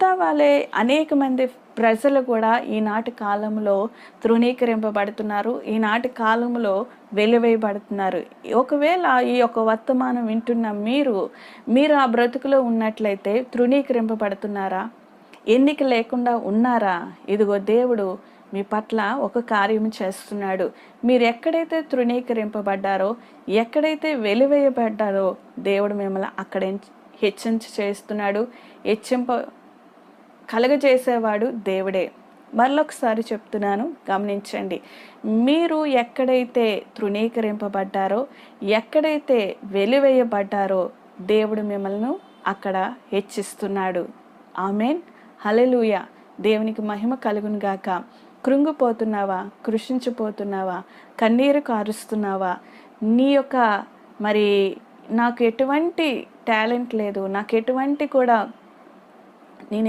యోధా వాళ్ళే అనేక మంది ప్రజలు కూడా ఈనాటి కాలంలో తృణీకరింపబడుతున్నారు, ఈనాటి కాలంలో వెలివేయబడుతున్నారు. ఒకవేళ ఈ యొక్క వర్తమానం వింటున్న మీరు ఆ బ్రతుకులో ఉన్నట్లయితే తృణీకరింపబడుతున్నారా? ఎన్నిక లేకుండా ఉన్నారా? ఇదిగో దేవుడు మీ పట్ల ఒక కార్యం చేస్తున్నాడు. మీరు ఎక్కడైతే తృణీకరింపబడ్డారో, ఎక్కడైతే వెలివేయబడ్డారో దేవుడు మిమ్మల్ని అక్కడ హెచ్చించి చేస్తున్నాడు. కలగజేసేవాడు దేవుడే. మరొకసారి చెప్తున్నాను, గమనించండి. మీరు ఎక్కడైతే తృణీకరింపబడ్డారో, ఎక్కడైతే వెలివేయబడ్డారో దేవుడు మిమ్మల్ని అక్కడ హెచ్చిస్తున్నాడు. ఆమేన్, హల్లెలూయా. దేవునికి మహిమ కలుగును గాక. కృంగిపోతున్నావా? కృషించిపోతున్నావా? కన్నీరు కారుస్తున్నావా? నీ యొక్క నాకు ఎటువంటి టాలెంట్ లేదు, నాకు ఎటువంటి కూడా నేను